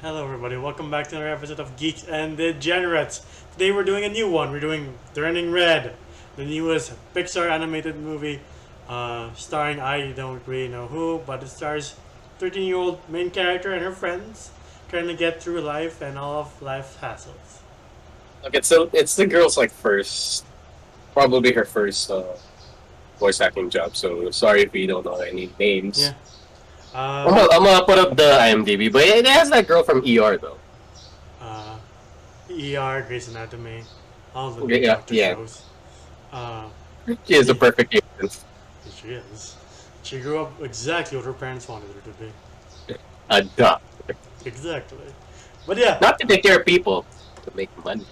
Hello, everybody. Welcome back to another episode of Geeks and Degenerates. Today we're doing a new one. We're doing Turning Red, the newest Pixar animated movie, starring I don't really know who, but it stars 13-year-old main character and her friends trying to get through life and all of life's hassles. Okay, so it's the girl's probably her first voice acting job. So sorry if we don't know any names. Yeah. I'm gonna put up the IMDb, but it has that girl from ER though. uh, ER, Grey's Anatomy, all the Okay, new yeah, doctor yeah. shows. Uh, She is a perfect agent. she is. She grew up exactly what her parents wanted her to be. A doctor, Exactly. But yeah, not to take care of people, to make money.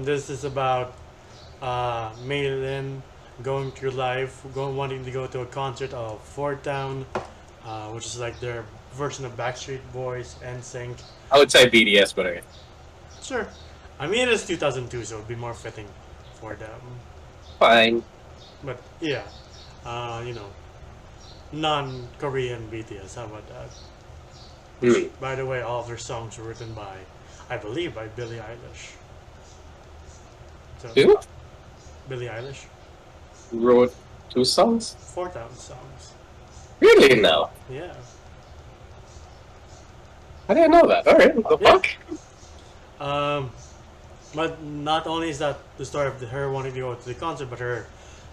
this is about Maylin going through life, wanting to go to a concert of Fort Town, which is like their version of Backstreet Boys and Sync. I would say BDS, but okay. Sure. I mean, it is 2002, so it'd be more fitting for them. Fine. But yeah, you know, non-Korean BTS. How about that? Hmm. By the way, all of their songs were written by, I believe, by Billie Eilish. So, Who Billie Eilish, wrote 2 songs? 4,000 songs. Really? No, Yeah. I didn't know that. All right, what the Yeah. fuck? Um, but not only is that the story of her wanting to go to the concert, but her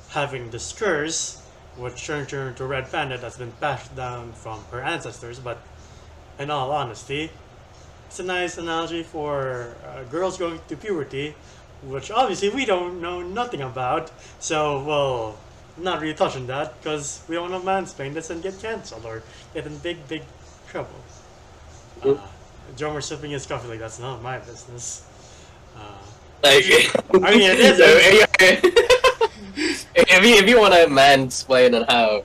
having this curse, which turned her into a red panda that's been passed down from her ancestors. But in all honesty, it's a nice analogy for girls going to puberty, which obviously we don't know nothing about. So, well, not really touching that because we don't know mansplain this and get cancelled or get in big, big trouble. Uh, Drummer sipping his coffee like that's not my business. Uh, Like, I mean, it is. if you want to mansplain on how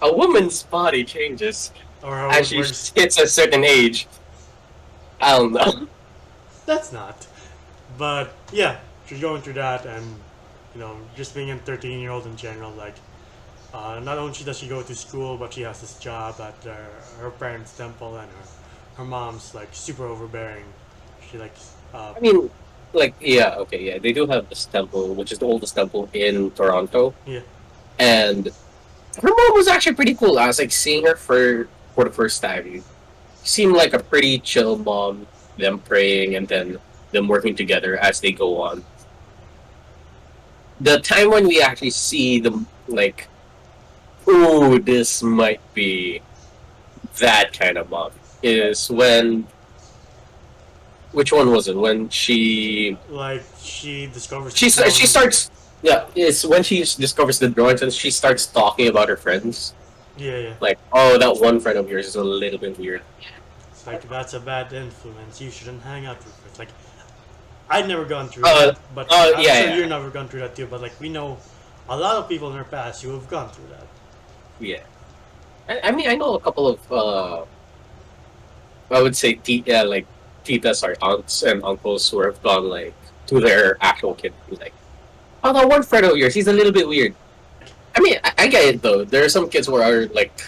a woman's body changes Or how as it she works. hits a certain age, I don't know. That's not. But yeah, she's going through that, and just being a 13-year-old in general. Like, not only does she go to school, but she has this job at her parents' temple, and her mom's like super overbearing. She like, I mean, yeah, they do have this temple, which is the oldest temple in Toronto, yeah, and her mom was actually pretty cool. I was like seeing her for the first time. Seemed like a pretty chill mom. Them praying and then them working together as they go on. The time when we actually see them, like, ooh, this might be that kind of mom, is when. Which one was it? When like she discovers she starts. Yeah, it's when she discovers the drawings and she starts talking about her friends. Yeah, yeah. Like, oh, that one friend of yours is a little bit weird. It's like that's a bad influence. You shouldn't hang out with it. Like I'd never gone through Uh, that, but I'm yeah, sure yeah. you've never gone through that too. But like we know a lot of people in our past who have gone through that. Yeah. I mean, I know a couple of, I would say, like, titas or aunts and uncles who have gone, like, to their actual kid. Like, oh, that one friend of yours, he's a little bit weird. I mean, I get it, though. There are some kids who are, like,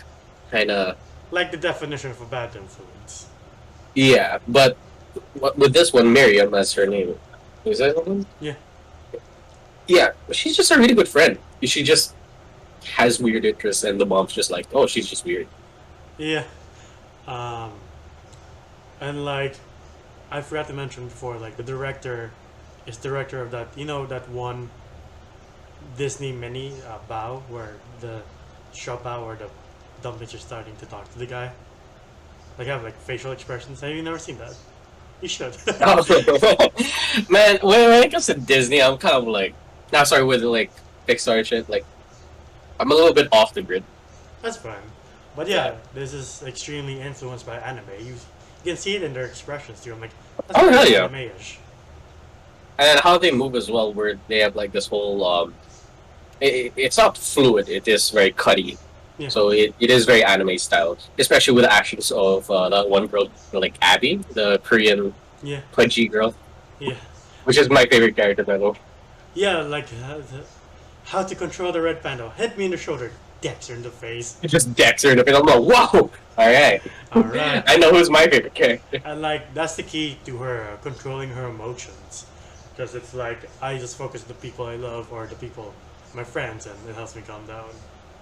kind of, Like the definition of a bad influence. yeah. But with this one, Miriam, as her name. Is that one? Yeah. Yeah, she's just a really good friend. She just has weird interests, and the mom's just like, oh, she's just weird. Yeah. Um, and like I forgot to mention before, like the director is director of that one Disney mini bow where the shop bow where the dumplings are starting to talk to the guy. Like have like facial expressions. Have you never seen that? You should. Man, when it comes to Disney, I'm kind of like, now sorry, with like Pixar shit, like, I'm a little bit off the grid. That's fine. But yeah, this is extremely influenced by anime. You can see it in their expressions too. I'm like, that's Oh, hell very yeah. anime-ish. And how they move as well, where they have like this whole, it's not fluid, it is very cutty. Yeah. So it is very anime style, especially with the actions of that one girl, like Abby, the Korean Yeah. pudgy girl, Yeah. which is my favorite character, by the way. Yeah, like how to control the red panda. Hit me in the shoulder. decks her in the face. It just decks her in the face. I'm like, whoa! Alright. Alright. I know who's my favorite character. And like that's the key to her controlling her emotions, because it's like I just focus on the people I love or the people, my friends, and it helps me calm down.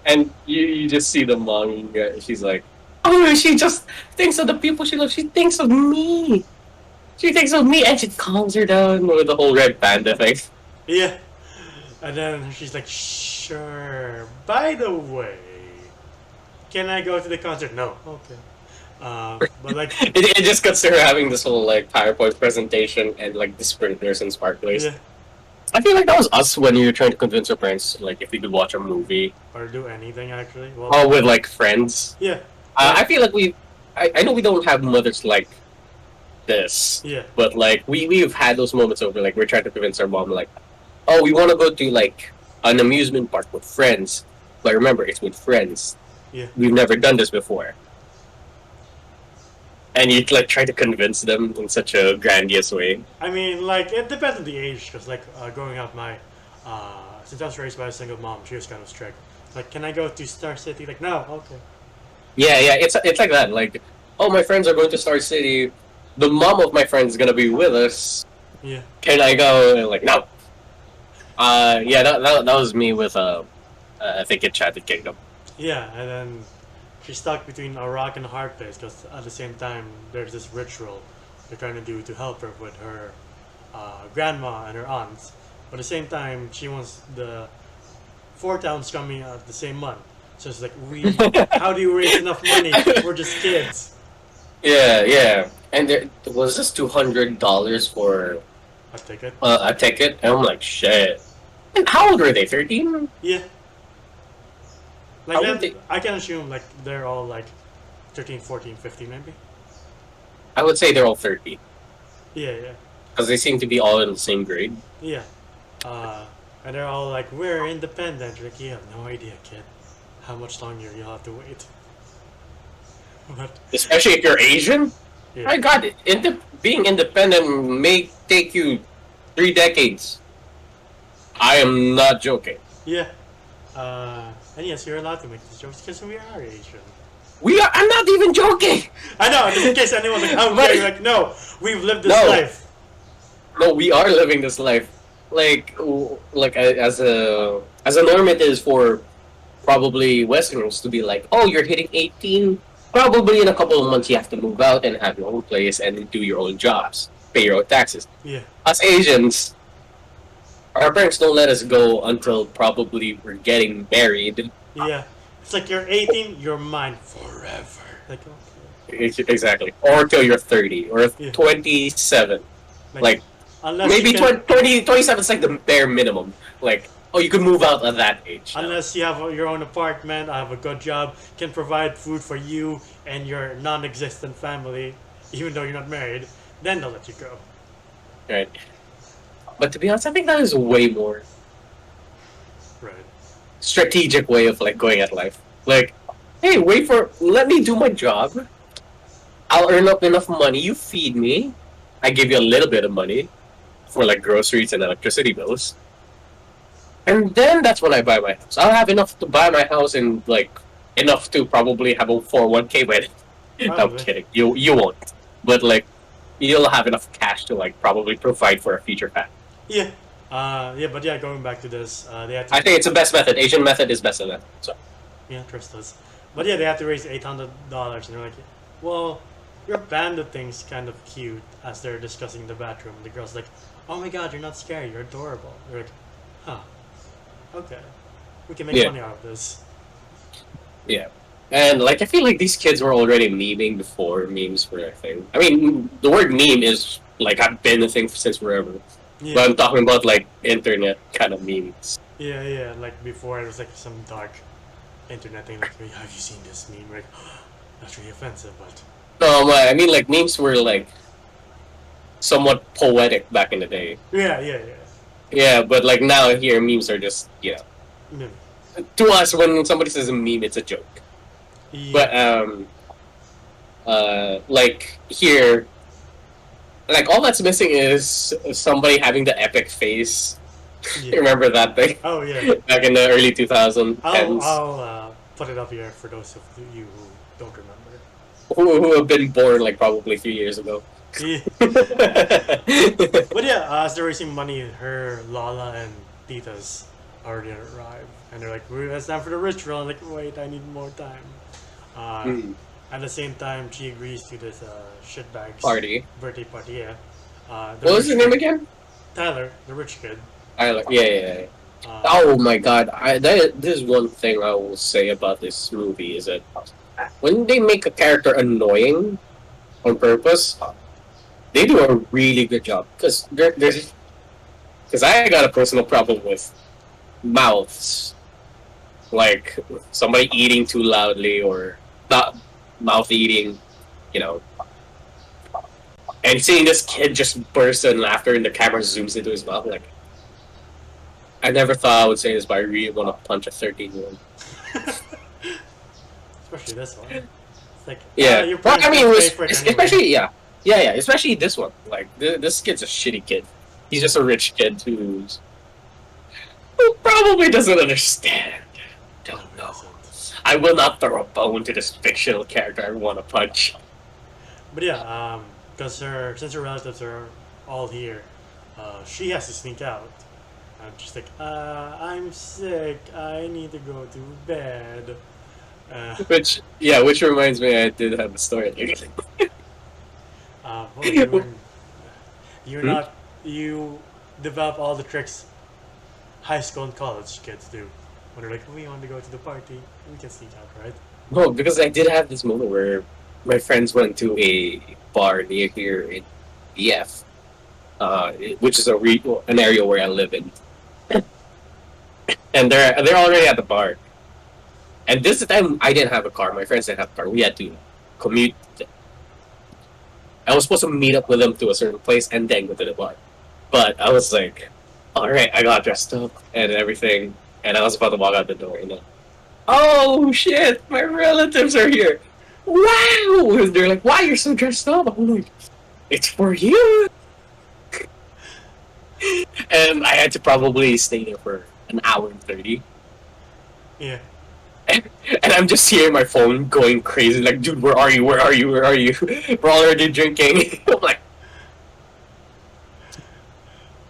And you just see the manga. She's like, oh, she just thinks of the people she loves. She thinks of me. She thinks of me, and she calms her down with the whole red panda thing. Yeah. And then she's like, sure. By the way, can I go to the concert? No. Okay. But like, It just cuts to her having this whole like PowerPoint presentation and like the sprinters and sparklers. yeah. I feel like that was us when you were trying to convince our parents like if we could watch a movie. Or do anything actually. Well, Oh, with like friends. yeah. I feel like I know we don't have mothers like this, Yeah. but like we've had those moments over like we're trying to convince our mom like, oh, we want to go to like an amusement park with friends, but remember it's with friends. Yeah. We've never done this before, and you like try to convince them in such a grandiose way. I mean, like, it depends on the age, because, like, growing up, since I was raised by a single mom, she was kind of strict. Like, can I go to Star City? Like, no, okay. Yeah, it's like that. Like, oh, my friends are going to Star City. The mom of my friend is gonna be with us. Yeah. Can I go? And like, no. Yeah, that was me with I think Enchanted Kingdom. Yeah, and then she's stuck between a rock and a hard place, because at the same time, there's this ritual they're trying to do to help her with her grandma and her aunts. But at the same time, she wants the 4 towns coming at the same month. So it's like, how do you raise enough money? We're just kids. Yeah. And there was this $200 for A ticket? a ticket, and I'm like, shit. And how old were they? 13? Yeah. How Like, would they- I can assume, like, they're all, like, 13, 14, 15, maybe? I would say they're all 30 Yeah. because they seem to be all in the same grade. Yeah. And they're all like, we're independent. Like, you have no idea, kid, how much longer you'll have to wait. But, Especially if you're Asian. yeah. My God, being independent may take you 3 decades. I am not joking. Yeah. And yes, you're allowed to make these jokes because we are Asian. I'm not even joking. I know, just in case anyone's like, how dare you? Like, no, we've lived this No. life. No, we are living this life. Like as a norm it is for probably Westerners to be like, oh, you're hitting 18. Probably in a couple of months you have to move out and have your own place and do your own jobs, pay your own taxes. Yeah. Us Asians, our parents don't let us go until probably we're getting married. Yeah. It's like you're 18, you're mine forever. Like, okay. Exactly. Or till you're 30 or Yeah. 27. Like unless maybe you can, 27 is like the bare minimum. Like, oh, you can move out at that age. now. unless you have your own apartment, I have a good job, can provide food for you and your non-existent family, even though you're not married, then they'll let you go. Right. But to be honest, I think that is a way more Right. strategic way of like going at life. Like, hey, let me do my job. I'll earn up enough money. You feed me. I give you a little bit of money for like groceries and electricity bills. And then that's when I buy my house. I'll have enough to buy my house and like enough to probably have a 401k by then. No, I'm Probably. kidding. You won't. But like you'll have enough cash to like probably provide for a future family. Yeah. But yeah, going back to this, they had to. I think it's the best method. Asian method is best method. So Yeah, trust us. But yeah, they have to raise $800, and they're like, well, your panda thing's kind of cute. As they're discussing in the bathroom, the girl's like, oh my god, you're not scary, you're adorable. They're like, huh, okay, we can make Yeah. money out of this. yeah. And like I feel like these kids were already memeing before memes were a thing. I mean, the word meme is like I've been a thing since forever. Yeah, But I'm talking about like internet kind of memes. yeah. Like before, it was like some dark internet thing. Like, "Hey, have you seen this meme?" Like, that's really offensive, but No, I mean like memes were like somewhat poetic back in the day. yeah. Yeah, but like now here memes are just Meme. to us when somebody says a meme it's a joke. Yeah. But like here, like all that's missing is somebody having the epic face. Yeah. Remember that thing Oh yeah. back in the early 2010s? I'll put it up here for those of you who don't remember. Who have been born like probably 3 years ago. Yeah. But yeah, as they're raising money, her Lala and Titas already arrive, and they're like, "It's time for the ritual." I'm like, wait, I need more time. Mm. At the same time, she agrees to this shitbag's Party. birthday party. Yeah. The What was rich his name kid- again? Tyler, the rich kid. I like. Yeah. Uh, Oh my god! This is one thing I will say about this movie is that when they make a character annoying on purpose, they do a really good job. Because I got a personal problem with mouths, like somebody eating too loudly or not mouth eating, you know. And seeing this kid just burst in laughter and the camera zooms into his mouth, like. I never thought I would say this, but I really want to punch a 13-year-old. Especially this one. It's like, Yeah, your well, parents I mean, don't pay for it anyway. especially especially this one. Like this kid's a shitty kid. He's just a rich kid who probably doesn't understand. Don't know. I will not throw a bone to this fictional character I want to punch. But yeah, because since her relatives are all here, she has to sneak out. And she's like, I'm sick. I need to go to bed. Which reminds me, I did have a story. Well, you're not. You develop all the tricks high school and college kids do. When they're like, we want to go to the party, we can sneak out, right? No, because I did have this moment where my friends went to a bar near here in BF, which is an area where I live in. And they're already at the bar. And this time I didn't have a car. My friends didn't have a car. We had to commute. I was supposed to meet up with them to a certain place and then go to the bar. But I was like, all right, I got dressed up and everything, and I was about to walk out the door. And then, oh shit, my relatives are here! Wow! And they're like, why you're so dressed up? I'm like, it's for you. And I had to probably stay there for an hour and 30. Yeah. And I'm just hearing my phone going crazy, like, dude, where are you? Where are you? Where are you? We're already drinking. I'm like,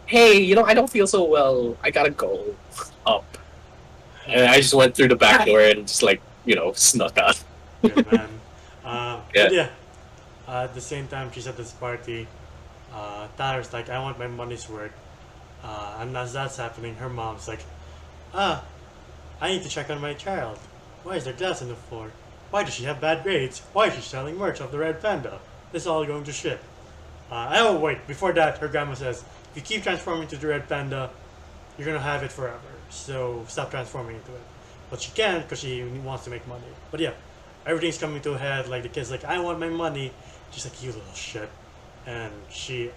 hey, I don't feel so well. I gotta go up. And I just went through the back door and just, like, snuck out. Good man. Yeah. But yeah. At the same time, she's at this party. Tyler's like, I want my money's worth. And as that's happening, her mom's like, I need to check on my child. Why is there glass on the floor? Why does she have bad grades? Why is she selling merch of the Red Panda? This is all going to shit. Oh wait, before that, her grandma says, if you keep transforming to the Red Panda, you're gonna have it forever. So stop transforming into it. But she can't because she wants to make money. But yeah, everything's coming to a head. Like the kid's like, I want my money. She's like, you little shit. And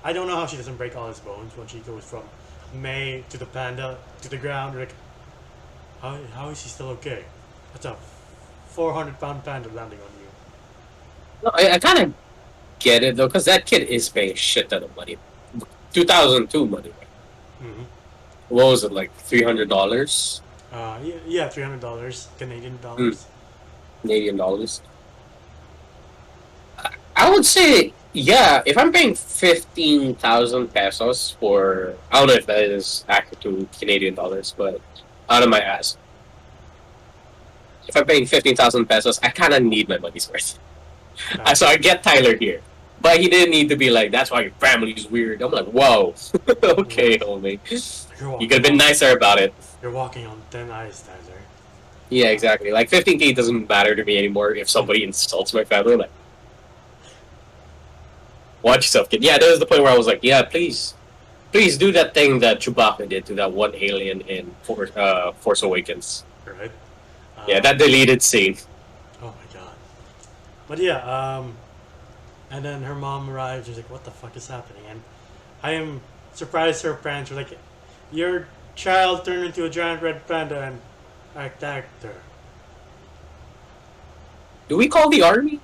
I don't know how she doesn't break all his bones when she goes from May to the panda to the ground. Like, how is he still okay? That's a 400-pound panda landing on you. No, I kind of get it, though, because that kid is paying shit ton of money. 2002 money. Mm-hmm. What was it, like $300? Yeah, $300 Canadian dollars. Canadian dollars. I would say, yeah, if I'm paying 15,000 pesos for, I don't know if that is accurate to Canadian dollars, but out of my ass. If I'm paying 15,000 pesos, I kind of need my money's worth. So I get Tyler here. But he didn't need to be like, that's why your family's weird. I'm like, whoa. Okay, homie. You could have been nicer about it. You're walking on thin ice, Tyler. Yeah, exactly. Like, 15K doesn't matter to me anymore if somebody insults my family. I'm like, watch yourself, kid. Yeah, there was the point where I was like, yeah, please do that thing that Chewbacca did to that one alien in Force Awakens. Right? Yeah, that deleted scene. Oh my god. But yeah, and then her mom arrives. She's like, what the fuck is happening? And I am surprised her parents were like, your child turned into a giant red panda and attacked her. Do we call the army?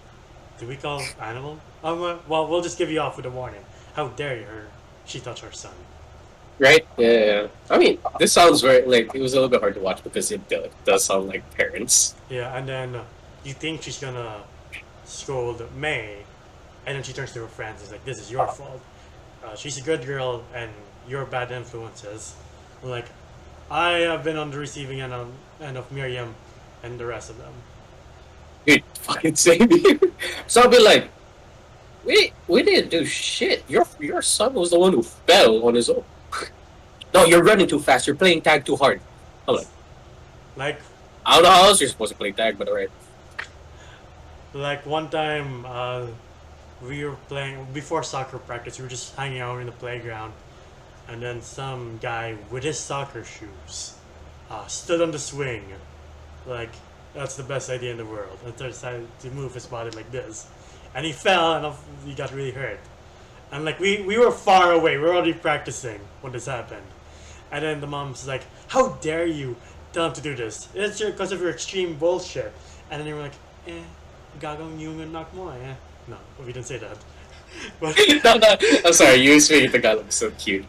Do we call animal? Well, we'll just give you off with a warning. How dare you, she touch our son? Right? Yeah. I mean, this sounds very like it was a little bit hard to watch because does sound like parents. Yeah, and then you think she's gonna scold May, and then she turns to her friends and is like, "This is your fault. She's a good girl, and you're bad influences." Like, I have been on the receiving end of Miriam and the rest of them. Dude, fucking same here. So I'll be like, we didn't do shit. Your son was the one who fell on his own. No, you're running too fast. You're playing tag too hard. I'm Like, I don't know how else you're supposed to play tag, but alright. like one time, we were playing before soccer practice. We were just hanging out in the playground, and then some guy with his soccer shoes stood on the swing. Like, that's the best idea in the world. And decided to move his body like this, and he fell and he got really hurt. And like we were far away. We were already practicing when this happened. And then the mom's like, "How dare you tell him to do this? It's because of your extreme bullshit." And then they were like, gagawin yung anak mo eh. No, we didn't say that. But No, I'm sorry, you speaking Tagalog so cute.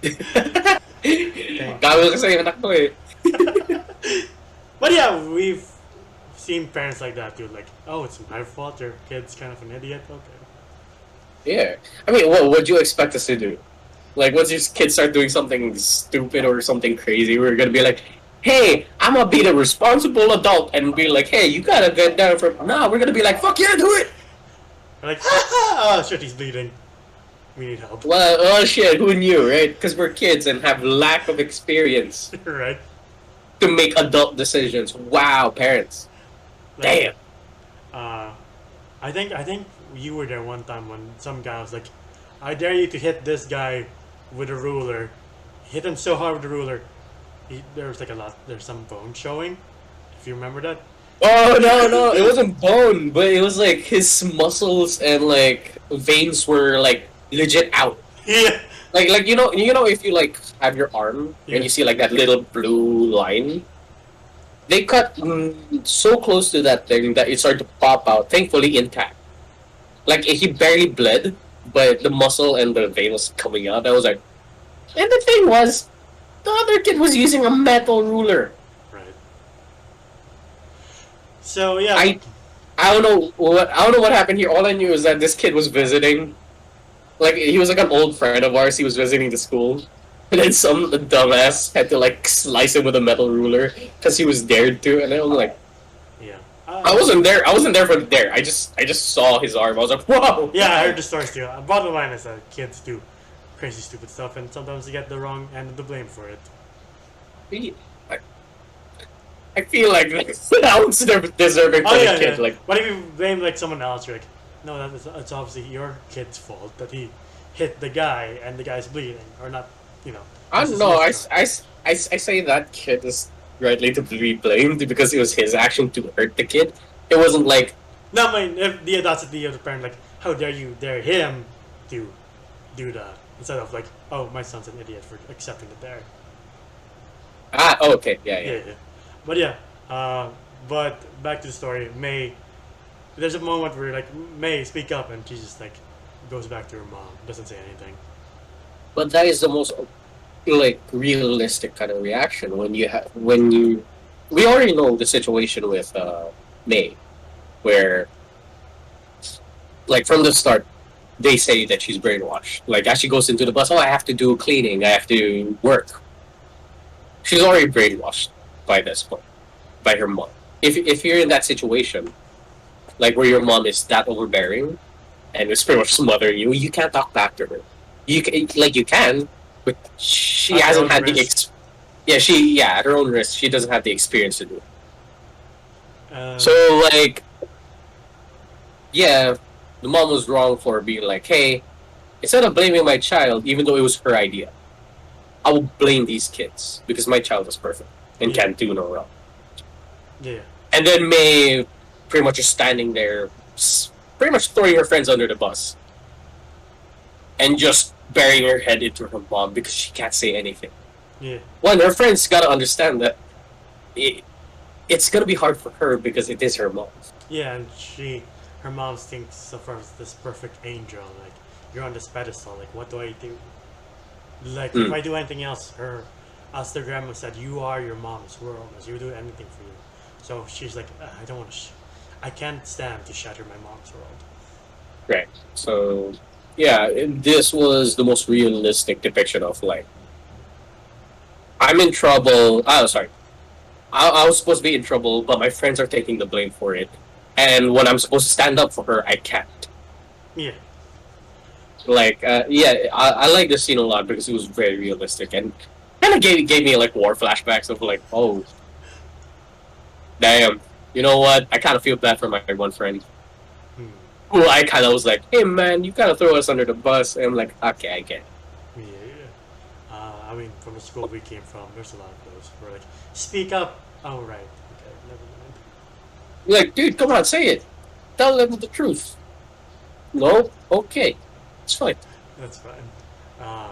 Gawin kasi yung anak mo eh. but yeah, we've seen parents like that too. Like, oh, it's my fault. Your kid's kind of an idiot. Okay. Yeah. I mean, what would you expect us to do? Like, once your kids start doing something stupid or something crazy, we're gonna be like, hey, I'm gonna be the responsible adult and be like, hey, you gotta get down from. Nah, we're gonna be like, fuck yeah, do it! We're like, ha ha! Oh shit, he's bleeding. We need help. Well, oh shit, who knew, right? Because we're kids and have lack of experience Right? to make adult decisions. Wow, parents. Like, Damn. I think you were there one time when some guy was like, "I dare you to hit this guy with a ruler." Hit him so hard with the ruler. There was like there's some bone showing. If you remember that. Oh no, it wasn't bone, but it was like his muscles and like veins were like legit out. Yeah. Like you know if you like have your arm Yeah. and you see like that little blue line, they cut so close to that thing that it started to pop out. Thankfully intact. Like he barely bled, but the muscle and the vein was coming out. I was like, and the thing was, the other kid was using a metal ruler. Right. So yeah. I don't know what happened here. All I knew is that this kid was visiting. Like he was like an old friend of ours. He was visiting the school, and then some dumbass had to like slice him with a metal ruler because he was dared to. And I was like, Yeah. I wasn't there. I wasn't there for the dare. I just saw his arm. I was like, whoa. Yeah, I heard the stories too. Bottom line is that kids do crazy, stupid stuff, and sometimes they get the wrong end of the blame for it. I feel like that was deserving for the kid. Yeah. Like, What if you blame like someone else? You're like, no, it's obviously your kid's fault that he hit the guy and the guy's bleeding, or not. You know. I this don't is know. his crime. I say that kid is rightly to be blamed because it was his action to hurt the kid. It wasn't like, No, I mean, if the audacity of the parent, like, how dare you dare him to do that instead of like, oh, my son's an idiot for accepting the dare. okay, yeah. Yeah. But yeah, but back to the story. May, there's a moment where like May speak up, and she just like goes back to her mom, doesn't say anything. But that is the most like realistic kind of reaction when you. We already know the situation with May, where like from the start they say that she's brainwashed. Like as she goes into the bus, oh, I have to do cleaning, I have to work. She's already brainwashed by this point, by her mom. If you're in that situation, like where your mom is that overbearing, and is pretty much smothering you, you can't talk back to her. You can, but she At her hasn't own had the risk. at her own risk. She doesn't have the experience to do it. Um, So like, yeah, the mom was wrong for being like, hey, instead of blaming my child, even though it was her idea, I will blame these kids because my child is perfect and Yeah. can't do no wrong. yeah, And then May pretty much is standing there, pretty much throwing her friends under the bus and just burying her head into her mom because she can't say anything. yeah, One, her friends gotta understand that it's gonna be hard for her because it is her mom. yeah, and her mom thinks of her as this perfect angel. Like, you're on this pedestal. Like, what do I do? Like if Mm. I do anything else, as the grandma said, you are your mom's world. As you do anything for you. So she's like, I don't want to. I can't stand to shatter my mom's world. Right. So yeah, this was the most realistic depiction of like I'm in trouble. Oh, sorry. I was supposed to be in trouble, but my friends are taking the blame for it. And when I'm supposed to stand up for her, I can't. Yeah, Like, yeah, I like this scene a lot because it was very realistic and kind of gave me like war flashbacks of like, oh, damn, you know what? I kind of feel bad for my one friend hmm. who I kind of was like, hey man, you kind of throw us under the bus. And I'm like, okay, I get it. Yeah. I mean, from the school we came from, there's a lot of those. We're like, speak up. Oh right. Okay, never mind. You're like, dude, come on, say it. Tell them the truth. No, okay, it's fine. That's fine. Uh,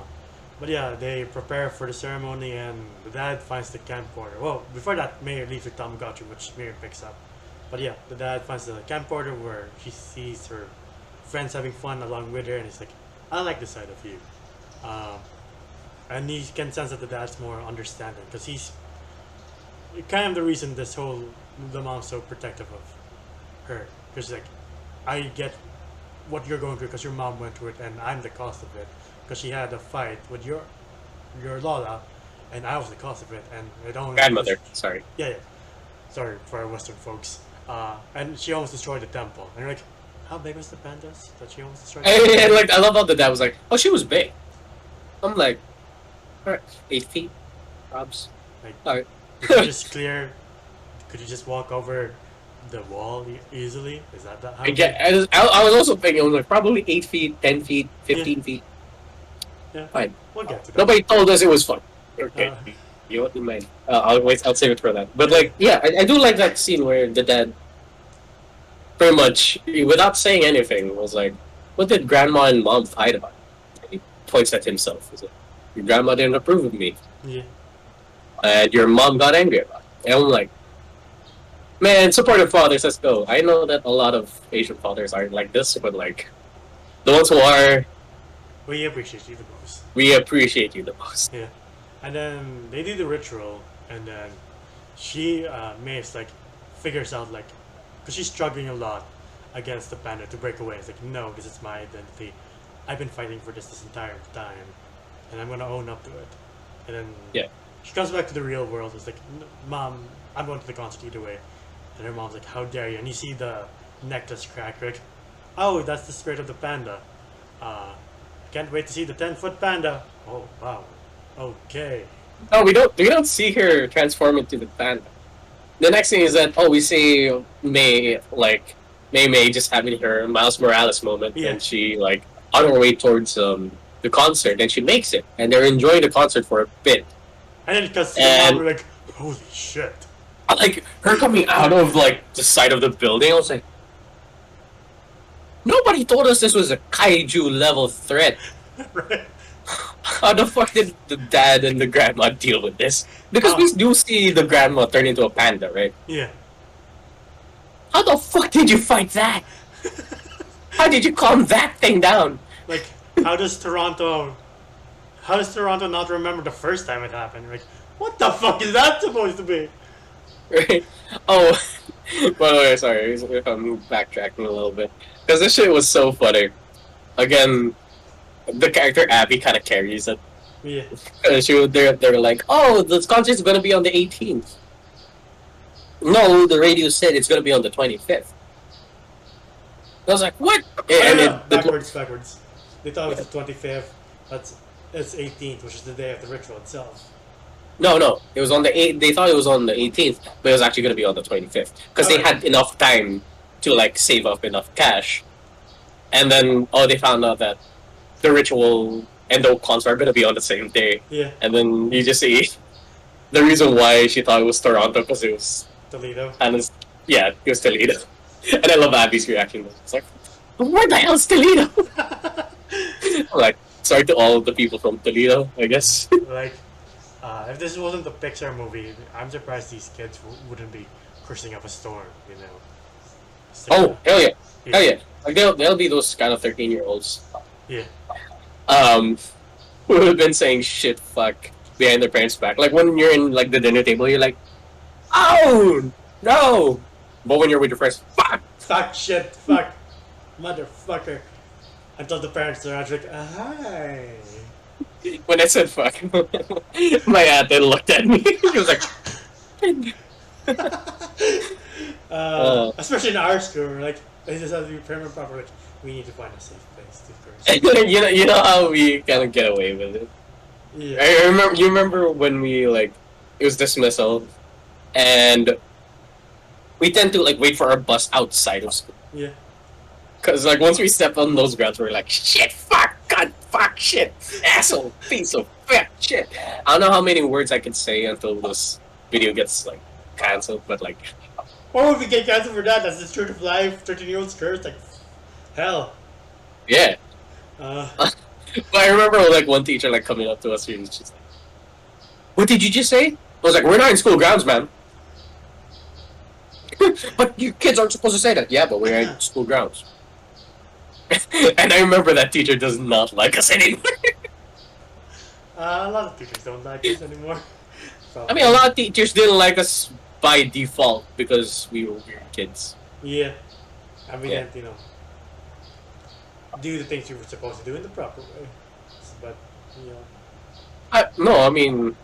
but yeah, they prepare for the ceremony, and the dad finds the camcorder. Well, before that, Mayor leaves with Tamagotchi, which Mayor picks up. But yeah, the dad finds the camcorder where she sees her friends having fun along with her, and he's like, "I like this side of you." Um, and he can sense that the dad's more understanding because he's kind of the reason the mom's so protective of her. Because like, I get what you're going through because your mom went through it, and I'm the cause of it. Because she had a fight with your Lola, and I was the cause of it, and it only Grandmother, sorry. yeah, yeah. Sorry for our Western folks. And she almost destroyed the temple. And you're like, how big was the pandas that she almost destroyed? And like, I love how the dad was like, oh, she was big. I'm like, all right, 8 feet, probs. Like, All right. could you just clear? Could you just walk over the wall easily? Is that how? I was also thinking, I was like, probably 8 feet, 10 feet, 15 feet. Yeah. Fine. We'll get to that. Nobody told us it was fun. Okay. Uh, You know what, mind? I'll wait. I'll save it for that. But like, yeah, I do like that scene where the dad, pretty much without saying anything, was like, "What did Grandma and Mom fight about?" He points at himself. He's like, "Your grandma didn't approve of me, yeah. and your mom got angry about it." And I'm like, "Man, supportive fathers, let's go." I know that a lot of Asian fathers aren't like this, but like, the ones who are, We appreciate you the most. we appreciate you the most. Yeah. And then they do the ritual, and then she, Mace, like, figures out, like, because she's struggling a lot against the panda to break away. It's like, no, this is my identity. I've been fighting for this entire time, and I'm gonna own up to it. And then Yeah. she comes back to the real world. It's like, Mom, I'm going to the concert either way. And her mom's like, how dare you? And you see the necklace crack, like, oh, that's the spirit of the panda. Can't wait to see the 10-foot panda. Oh, wow. Okay. No, we don't see her transform into the panda. The next thing is that we see May just having her Miles Morales moment, Yeah. and she like on her way towards the concert, and she makes it, and they're enjoying the concert for a bit. And then because And- we're like, holy shit. Like her coming out of like the side of the building, I was like, nobody told us this was a kaiju level threat. Right? How the fuck did the dad and the grandma deal with this? Because we do see the grandma turn into a panda, right? Yeah. How the fuck did you fight that? How did you calm that thing down? Like, how does Toronto not remember the first time it happened? Like, what the fuck is that supposed to be? Right? Oh, by the way, sorry if I'm backtracking a little bit. Because this shit was so funny. Again, the character Abby kind of carries it. Yeah. They're like, oh, this concert's gonna be on the 18th. No, the radio said it's gonna be on the 25th. I was like, what? Backwards. They thought it was the 25th. It's 18th, which is the day of the ritual itself. No, it was on the 8th. They thought it was on the 18th, but it was actually gonna be on the 25th because they had enough time to like save up enough cash, and then they found out that the ritual and the concert are gonna be on the same day. Yeah. And then you just see the reason why she thought it was Toronto because it was Toledo. it was Toledo. And I love Abby's reaction. It's like, where the hell's Toledo? I'm like, sorry to all the people from Toledo, I guess. Like, if this wasn't the Pixar movie, I'm surprised these kids wouldn't be cursing up a storm, you know. So, Oh, hell yeah. Hell yeah. Like they'll be those kind of 13-year-olds. Yeah. Who have been saying shit, fuck behind their parents' back. Like when you're in like the dinner table, you're like, oh no. But when you're with your friends, fuck. Fuck, shit, fuck, motherfucker. Until the parents are actually like, hi. When I said fuck, my aunt then looked at me. She was like, Especially in our school, we're like, they just have to be prim and proper. Like, we need to find a safe place to first. you know how we kind of get away with it. Yeah. I remember. You remember when we like it was dismissal, and we tend to like wait for our bus outside of school. Yeah. Cause like once we step on those grounds, we're like shit, fuck, god, fuck, shit, asshole, piece of fuck, shit. I don't know how many words I can say until this video gets like cancelled, but like Or if we get canceled for that, that's the truth of life. 13-year-olds curse, like, hell. yeah. Uh, But I remember like one teacher like coming up to us and was just like, "What did you just say?" I was like, "We're not in school grounds, man." But you kids aren't supposed to say that. Yeah, but we're in school grounds. And I remember that teacher does not like us anymore. a lot of teachers don't like us anymore. So, I mean, a lot of teachers didn't like us by default because we were weird kids. yeah. And we Yeah. didn't, do the things you were supposed to do in the proper way. But, No, I mean,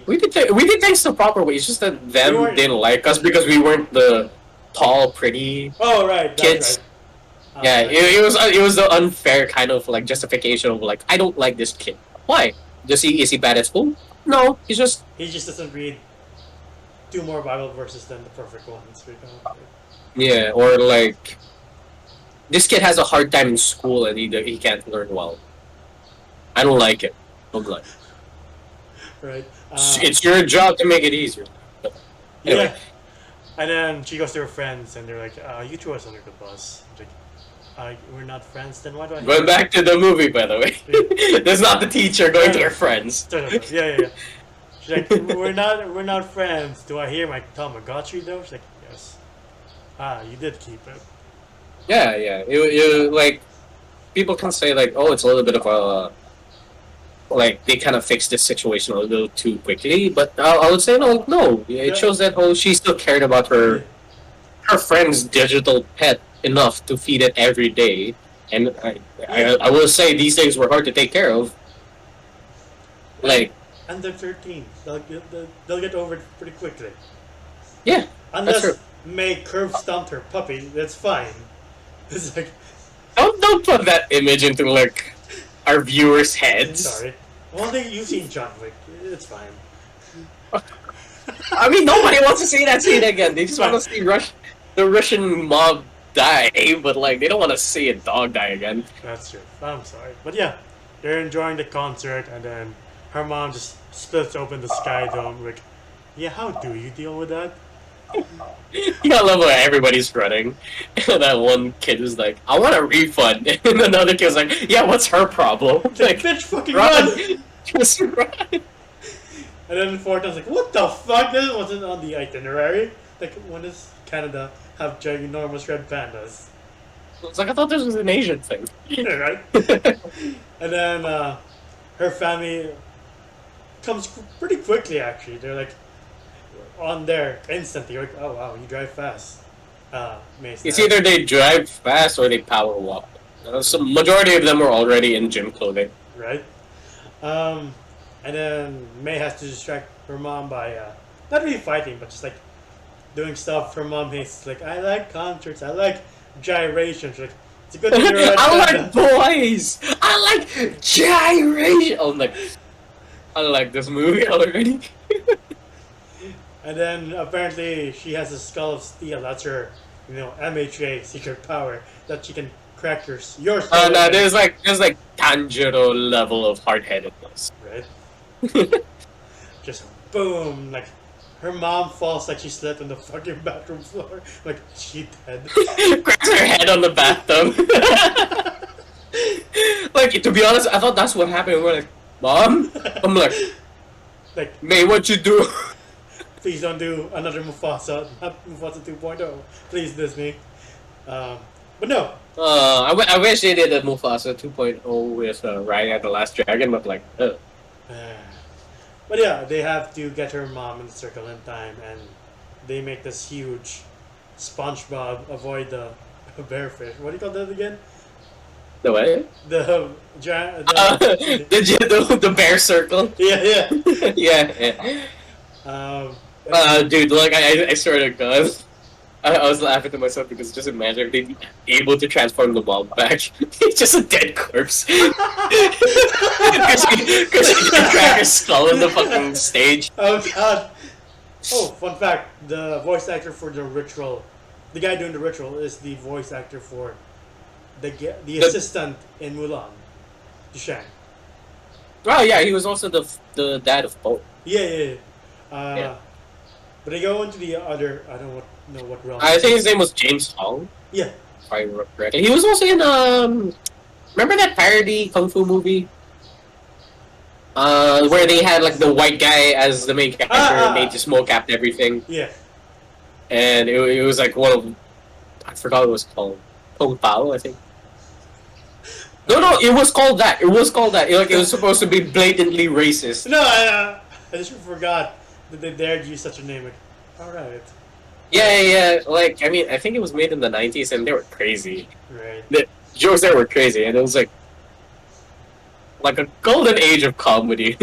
we did things the proper way. It's just that them didn't like us because we weren't the tall, pretty oh, right. That's kids. right. Yeah, it was the unfair kind of like justification of like I don't like this kid. Why? Is he bad at school? No, He just doesn't read 2 more Bible verses than the perfect ones. yeah, or like this kid has a hard time in school and he can't learn well. I don't like it. Don't like. Right. It's your job to make it easier. But anyway. Yeah. And then she goes to her friends and they're like, you threw us under the bus. Like, we're not friends, then why do I... Going back to the movie, by the way. There's not the teacher going to her friends. Yeah. She's like, we're not friends. Do I hear my Tamagotchi though? She's like, yes. You did keep it. Yeah. You like people can say like, oh, it's a little bit of a like they kind of fixed this situation a little too quickly, but I would say no. It shows that she still cared about her friend's digital pet enough to feed it every day, and I will say these things were hard to take care of. Like, and they're 13. They'll get over it pretty quickly. Yeah, unless May curve stomped her puppy, that's fine. It's like don't put that image into like our viewers' heads. Sorry. Well, you've seen John Wick. It's fine. I mean, nobody wants to see that scene again. They just want to see the Russian mob die, but like they don't want to see a dog die again. That's true. I'm sorry, but yeah, they're enjoying the concert, and then her mom just splits open the sky dome. Like, yeah, how do you deal with that? You gotta love where everybody's running. And that one kid is like, I want a refund. And another kid's like, yeah, what's her problem? Like, bitch, fucking run! Just run! And then Fortin's like, what the fuck? This wasn't on the itinerary. Like, when does Canada have ginormous red pandas? It's like, I thought this was an Asian thing. Yeah, right? And then her family comes pretty quickly, actually. They're like, on there instantly. Like, oh wow, you drive fast. It's either they drive fast or they power walk. So majority of them are already in gym clothing. Right. And then May has to distract her mom by not really fighting, but just like doing stuff. Her mom hates like, I like concerts, I like gyrations. Like, it's a good thing you're I like boys. I like gyration. Oh, like I like this movie already. And then apparently she has a skull of steel. That's her, MHA secret power that she can crack your skull. No, there's like Tanjiro level of hard-headedness. Right. Just boom, like her mom falls like she slept on the fucking bathroom floor. Like she dead. Cracks her head on the bathtub. Like, to be honest, I thought that's what happened. We're like, Mom? I'm like, May, what you do? Please don't do another Mufasa, not Mufasa 2.0. Please, Disney. But no. I wish they did a Mufasa 2.0 with Raya the Last Dragon, but like, But yeah, they have to get her mom in the circle in time, and they make this huge SpongeBob avoid the bearfish. What do you call that again? the way The the bear circle. yeah, yeah. Yeah, yeah. Um, Dude, like I swear to God, I was laughing to myself because just imagine if they able to transform the mob back. It's just a dead corpse. Because he can crack his skull in the fucking stage. oh god. Oh, fun fact: the voice actor for the ritual, the guy doing the ritual, is the voice actor for the assistant in Mulan, Dushang. Oh yeah, he was also the dad of Poe. Yeah, yeah, yeah. Yeah. But they go into the other. I don't know what realm. I think his name was James Hong, Yeah. if I remember correctly. He was also in remember that parody kung fu movie? Where they had like the white guy as the main character and they just mocapped everything. Yeah. And it was like one of, I forgot what it was called. Pong Pao, I think. No, it was called that. It was called that. Like it was supposed to be blatantly racist. No, I just forgot that they dared use such a name. Like, all right. Yeah. Like I mean, I think it was made in the 90s, and they were crazy. Right. The jokes there were crazy, and it was like a golden age of comedy.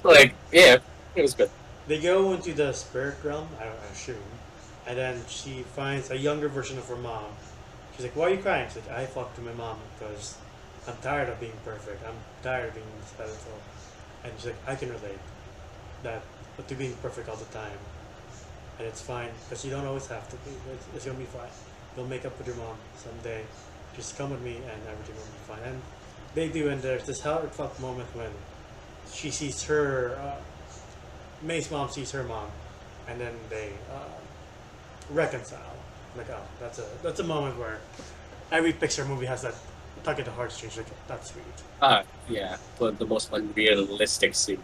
Like yeah, it was good. They go into the spirit realm, I assume, and then she finds a younger version of her mom. She's like, "Why are you crying?" She's like, "I fucked my mom because I'm tired of being perfect. I'm tired of being this pedestal." And she's like, "I can relate that to being perfect all the time, and it's fine because you don't always have to be. It's gonna be fine. You'll make up with your mom someday. Just come with me, and everything will be fine." And they do, and there's this heartfelt moment when she sees her. May's mom sees her mom, and then they reconcile. Like, oh, that's a moment where every Pixar movie has that tug at the heartstrings. Like, that's sweet. Yeah, but the most unrealistic scene.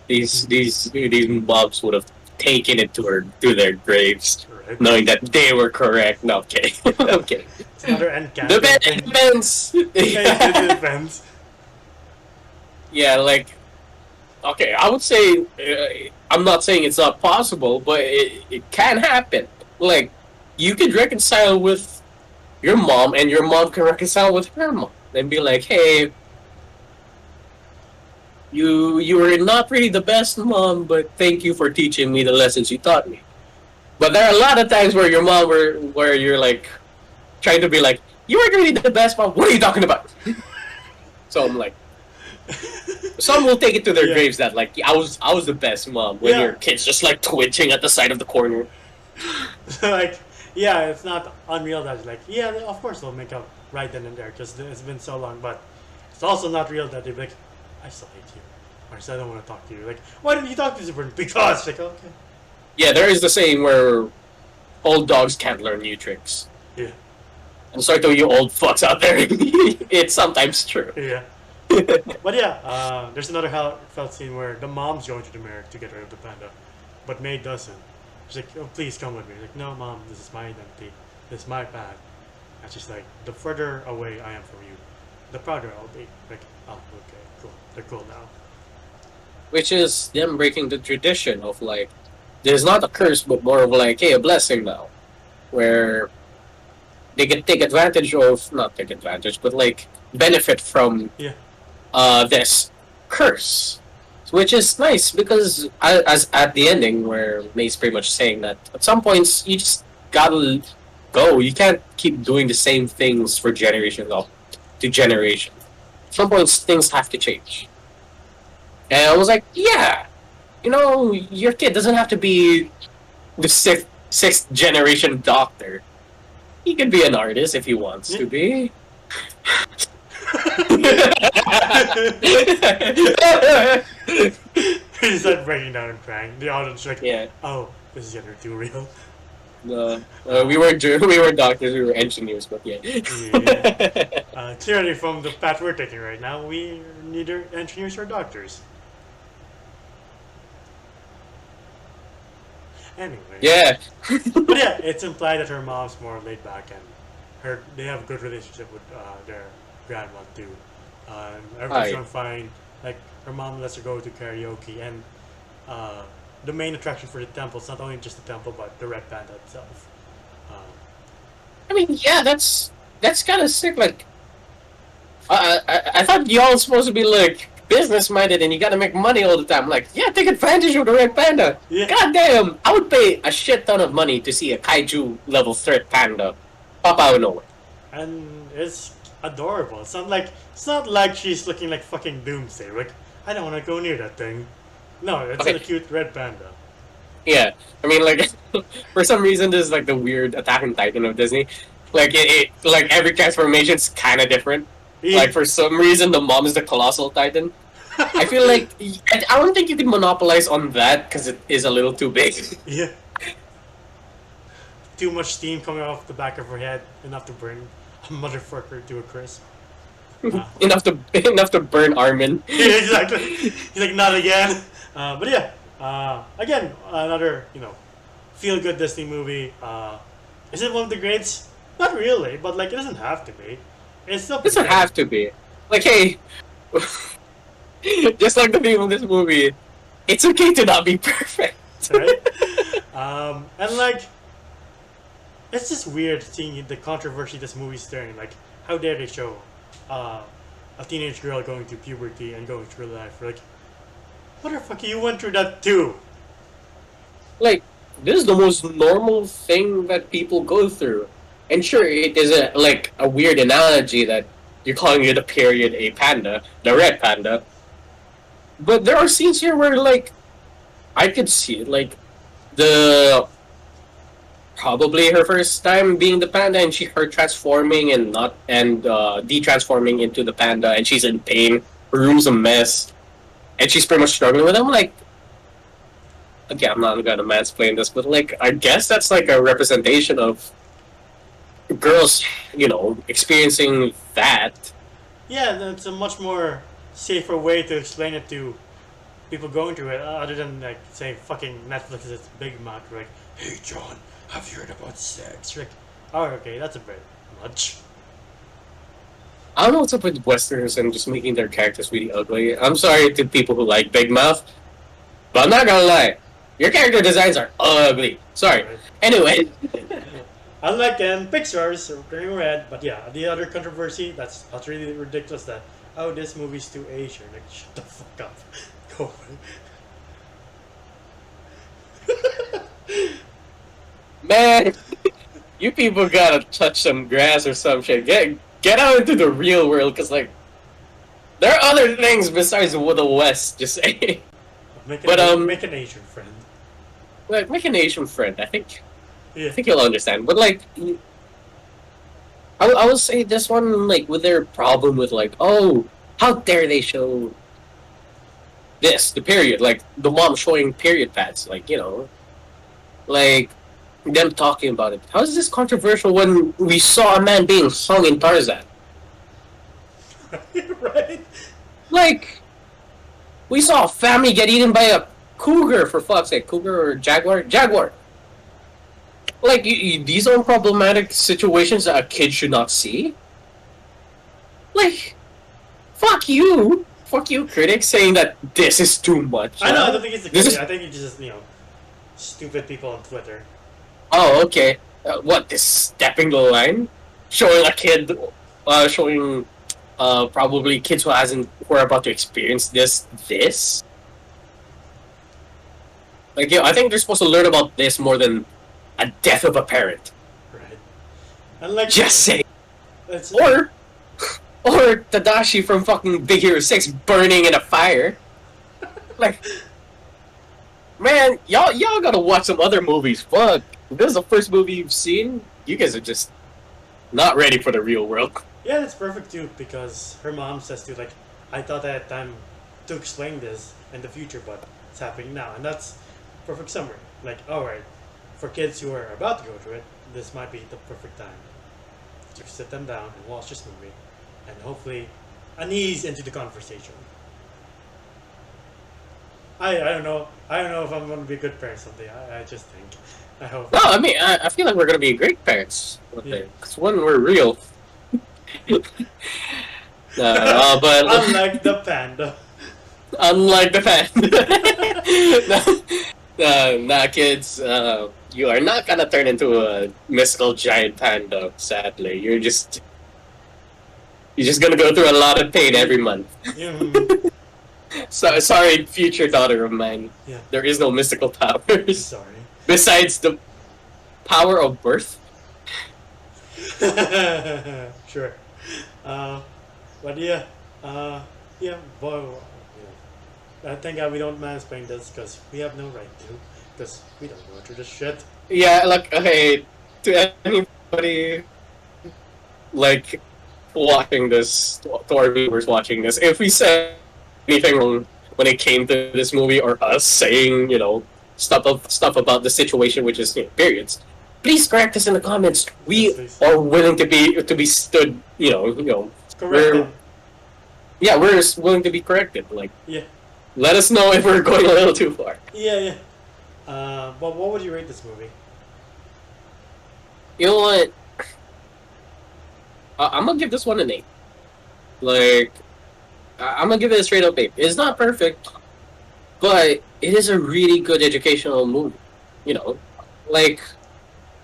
These mobs would have taken it to their graves, Right. knowing that they were correct. No, okay, okay. It's another end cap. It depends. It depends. Yeah, like okay, I would say I'm not saying it's not possible, but it can happen. Like you could reconcile with your mom, and your mom can reconcile with her mom, and be like, "Hey, you were not really the best mom, but thank you for teaching me the lessons you taught me." But there are a lot of times where your mom where you're like trying to be like, "You weren't really the best mom. What are you talking about?" So I'm like. Some will take it to their Yeah. graves that like I was the best mom when Yeah. your kid's just like twitching at the side of the corner. Like, yeah, it's not unreal that like, yeah, of course they'll make up right then and there because it's been so long. But it's also not real that they're like, I still hate you, or I still don't want to talk to you. Like, why didn't you talk to this person? Because like, okay, Yeah, there is the saying where old dogs can't learn new tricks. yeah, I'm sorry to you old fucks out there. It's sometimes true. yeah. But yeah, there's another heartfelt scene where the mom's going to the mirror to get rid of the panda, but May doesn't. She's like, "Oh, please come with me." Like, "No, mom, this is my identity. This is my path." And she's like, "The further away I am from you, the prouder I'll be." Like, oh, okay, cool. They're cool now. Which is them breaking the tradition of like there's not a curse but more of like, hey, a blessing now. Where they can take advantage of not take advantage, but like benefit from Yeah. this curse, which is nice because as at the ending where May's pretty much saying that at some points you just gotta go. You can't keep doing the same things for generation to generation. At some points things have to change. And I was like, yeah, your kid doesn't have to be the sixth generation doctor. He can be an artist if he wants to be. He started breaking down and crying. The audience like, Yeah. oh, this is getting too real. We weren't doctors, we were engineers, but yeah. Yeah. Clearly, from the path we're taking right now, we neither engineers or doctors. Anyway. Yeah. But yeah, it's implied that her mom's more laid back and they have a good relationship with their grandma too. Everything's Right. going fine. Like her mom lets her go to karaoke, and uh, the main attraction for the temple is not only just the temple but the red panda itself. Um, I mean, yeah, that's kind of sick. Like, I thought y'all supposed to be like business minded and you gotta make money all the time. Like, yeah, take advantage of the red panda. yeah, God damn, I would pay a shit ton of money to see a kaiju level threat panda pop out of nowhere. and it's adorable. It's not like she's looking like fucking Doomsday. Like I don't want to go near that thing. No, it's a Okay, cute red panda. yeah. I mean, like, for some reason, this is like the weird Attack on Titan of Disney. Like, like every transformation's kind of different. Yeah, Like, for some reason, the mom is the colossal titan. I feel like I don't think you can monopolize on that because it is a little too big. yeah. Too much steam coming off the back of her head, enough to burn a motherfucker to a crisp. Uh, enough to burn Armin. yeah, exactly. He's like, not again. But yeah, again, another feel good Disney movie. Is it one of the greats? Not really, but like it doesn't have to be. It's still pretty Doesn't good, have to be. Like, hey, just like the name of this movie, it's okay to not be perfect. right? And like it's just weird seeing the controversy this movie's stirring. Like, how dare they show uh, a teenage girl going through puberty and going through life? Like, motherfucker, you went through that too. Like, this is the most normal thing that people go through. And sure, it is a weird analogy that you're calling it a period a panda, the red panda. But there are scenes here where like I could see it, like the probably her first time being the panda and her transforming and not and de-transforming into the panda and she's in pain, her room's a mess, and she's pretty much struggling with them. Like, okay, I'm not gonna mansplain this, but like I guess that's like a representation of girls, experiencing that. Yeah, that's a much more safer way to explain it to people going through it, other than like say fucking Netflix is its Big Mac. Like, hey John, have you heard about sex? Like, oh okay, that's a bit much. I don't know what's up with Westerners and just making their characters really ugly. I'm sorry to people who like Big Mouth, but I'm not gonna lie. Your character designs are ugly. Sorry. Right? Anyway, Unlike Pixar's Turning Red, but yeah, the other controversy that's utterly ridiculous that this movie's too Asian. Like, shut the fuck up. Go away. man, you people gotta touch some grass or some shit. Get out into the real world, cause like there are other things besides what the West. Just saying. But Make an Asian friend. like make an Asian friend. I Yeah. think you'll understand. But like, I will say this one, like with their problem with like, oh, how dare they show the period, like the mom showing period pads, like like them talking about it. How is this controversial when we saw a man being hung in Tarzan? Right? Like, we saw a family get eaten by a cougar, for fuck's sake. Cougar or jaguar? Jaguar. Like, these are problematic situations that a kid should not see. Like, fuck you. Fuck you, critics, saying that this is too much. I know. I don't think it's the This case. is. I think it's just stupid people on Twitter. Oh, okay. What, this stepping the line? Showing a kid, showing probably kids who are about to experience this? Like, I think they're supposed to learn about this more than a death of a parent. Right? And like, Just say. it's Or Tadashi from fucking Big Hero 6 burning in a fire. Like, man, y'all gotta watch some other movies. Fuck. If this is the first movie you've seen, you guys are just not ready for the real world. yeah, that's perfect too because her mom says to like, I thought I had time to explain this in the future, but it's happening now, and that's perfect summary. Like, all right, for kids who are about to go through it, this might be the perfect time to sit them down and watch this movie, and hopefully, ease into the conversation. I don't know. I don't know if I'm gonna be a good parent someday. I just think. I hope. No, I mean, I feel like we're gonna be great parents one Yeah. day. Because when we're real. But Unlike the panda. unlike the fan. Nah, kids, you are not gonna turn into a mystical giant panda, sadly. You're just gonna go through a lot of pain every month. Mm, So sorry, future daughter of mine. yeah. There is no mystical powers Sorry. besides the power of birth. Sure. But yeah. Yeah. Boy. Yeah. I think we don't mansplain this because we have no right to. Because we don't go through this shit. Yeah, like okay, to anybody like watching this, to our viewers watching this, if we said anything wrong when it came to this movie or us saying, stuff about the situation, which is periods, please correct us in the comments. We Yes, please. are willing to be stood. Correct them. We're willing to be corrected. Like, Yeah. let us know if we're going a little too far. Yeah, yeah. But what would you rate this movie? You know what? I'm gonna give this one an 8. Like, I'm gonna give it a straight up 8. It's not perfect, but it is a really good educational movie. You know, like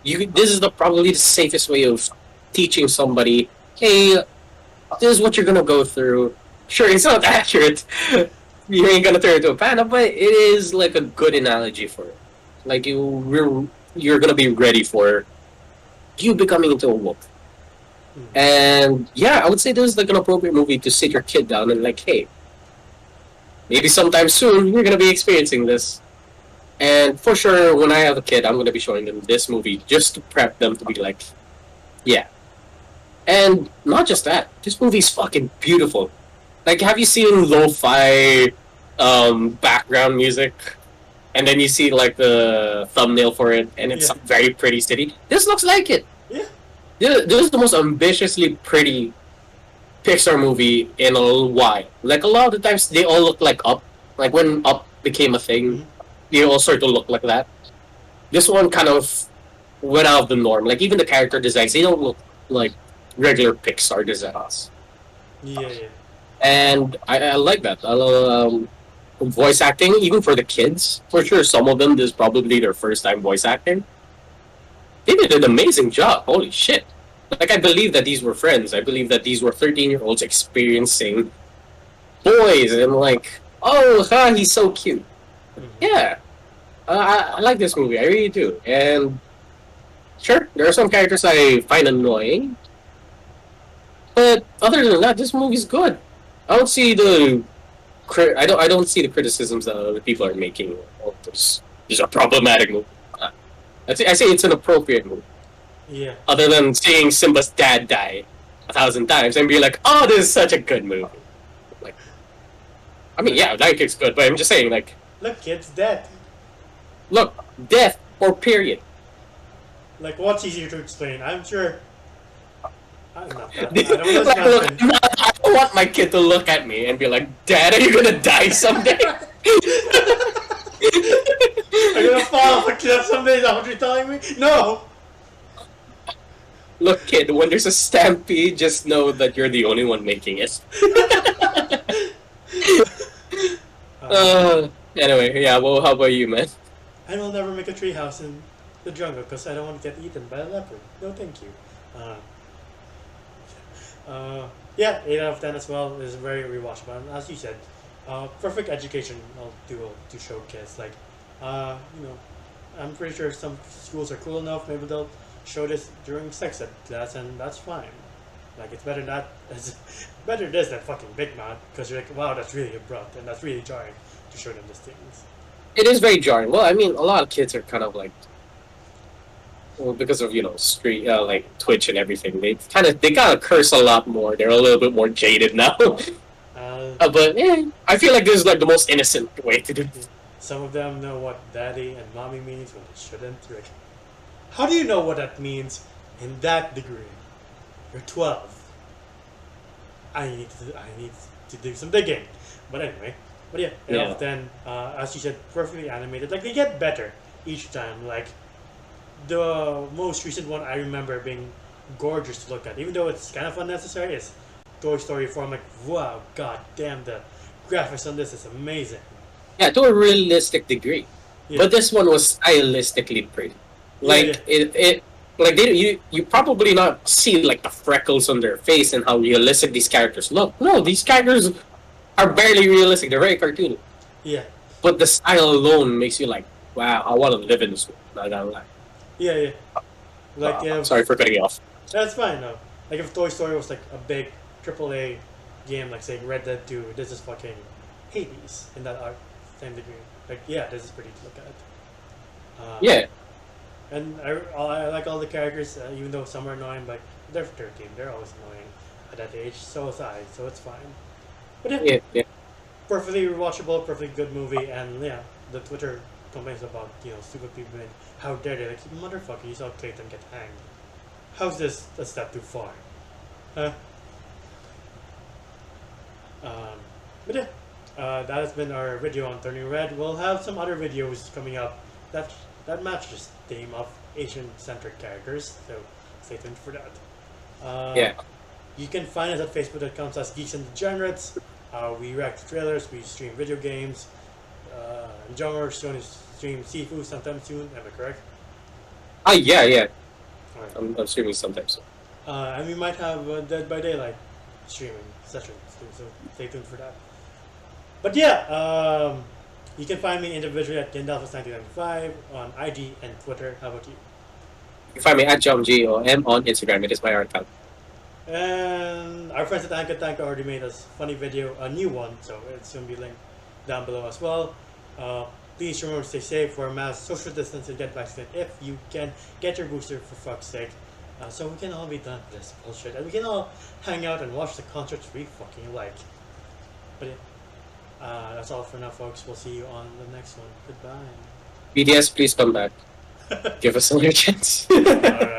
this is probably the safest way of teaching somebody. Hey, this is what you're gonna go through. Sure, it's not accurate. You ain't gonna turn into a panda, but it is like a good analogy for it. Like you're gonna be ready for you becoming into a wolf. And yeah, I would say this is like an appropriate movie to sit your kid down and like, hey, maybe sometime soon you're gonna be experiencing this. And for sure, when I have a kid, I'm gonna be showing them this movie just to prep them to be like, yeah. And not just that, this movie's fucking beautiful. Like, have you seen lo-fi background music? And then you see like the thumbnail for it, and it's a very pretty city. This looks like it. Yeah. This is the most ambitiously pretty Pixar movie in a while. Like a lot of the times, they all look like Up. Like when Up became a thing, they all sort of look like that. This one kind of went out of the norm. Like even the character designs, they don't look like regular Pixar designs. Yeah, yeah. And I like that. Voice acting, even for the kids, for sure. Some of them, this is probably their first time voice acting. They did an amazing job. Holy shit. Like, I believe that these were friends. I believe that these were 13-year-olds experiencing boys and like, oh, he's so cute. Yeah. I like this movie. I really do. And sure, there are some characters I find annoying. But other than that, this movie's good. I don't see the I don't see the criticisms that other people are making. Oh, this is a problematic movie. I say it's an appropriate movie. Yeah. Other than seeing Simba's dad die 1,000 times and be like, oh, this is such a good movie. Like, I mean, yeah, Lion King's good, but I'm just saying, like, Look, kid's dead. look, death or period. Like, what's easier to explain? I'm sure. I don't know. Like, look, I don't want my kid to look at me and be like, Dad, are you gonna die someday? I'm gonna fall off a cliff someday. Is that what you're telling me? No. Look, kid, when there's a stampede, just know that you're the only one making it. Anyway, yeah, well, how about you, man? I will never make a treehouse in the jungle because I don't want to get eaten by a leopard. No, thank you. Yeah, 8 out of 10 as well. Is very rewatchable. And as you said, perfect education to show kids. Like, I'm pretty sure some schools are cool enough. Maybe they'll show this during sex ed class, and that's fine. Like, it's better that it's better this than fucking Big Mouth, because you're like, wow, that's really abrupt and that's really jarring to show them these things. It is very jarring. Well, I mean, a lot of kids are kind of like, well, because of street like Twitch and everything, they kind of curse a lot more. They're a little bit more jaded now. But I feel like this is like the most innocent way to do it. Some of them know what daddy and mommy means when they shouldn't. Like, how do you know what that means in that degree? You're 12. I need to do some digging. But anyway, But yeah, 8 out of 10. As you said, perfectly animated. Like they get better each time. Like the most recent one I remember being gorgeous to look at, even though it's kind of unnecessary. Is Toy Story 4. I'm like, wow, god damn, the graphics on this is amazing. Yeah, to a realistic degree. Yeah. But this one was stylistically pretty. Like Yeah, it like you probably not see like the freckles on their face and how realistic these characters look. No, these characters are barely realistic. They're very cartoony. yeah, But the style alone makes you like, wow, I want to live in this world. Not gonna lie. yeah, yeah. Like if Sorry for cutting you off. that's fine though. Like if Toy Story was like a big AAA game, like saying Red Dead 2, this is fucking Hades in that art same degree. Like yeah, this is pretty to look at. Yeah, And I like all the characters, even though some are annoying. But they're 13, they're always annoying at that age. So is I, so it's fine. But yeah, yeah. perfectly rewatchable, perfectly good movie, and yeah, the Twitter complaints about stupid people being how dare they, like motherfucker, you saw Clayton get hanged. How's this a step too far? Huh? But yeah, that has been our video on Turning Red. We'll have some other videos coming up that match this theme of Asian-centric characters, so stay tuned for that. Yeah. You can find us at facebook.com /geeks and degenerates. We react to trailers, we stream video games. John will stream seafood sometime soon, am I correct? Yeah. Alright. I'm streaming sometimes. And we might have Dead by Daylight streaming sessions too, so stay tuned for that. But yeah, you can find me individually at Gandalfus1995 on IG and Twitter. How about you? You can find me at JomGOM on Instagram. It is my art account. And our friends at Anka Tanka already made us a funny video, a new one, so it's going to be linked down below as well. Please remember to stay safe, wear a mask, social distance, and get vaccinated if you can. Get your booster for fuck's sake. So we can all be done with this bullshit, and we can all hang out and watch the concerts we fucking like. But yeah, that's all for now, folks. We'll see you on the next one. Goodbye. BDS, please come back. Give us another chance. Alright.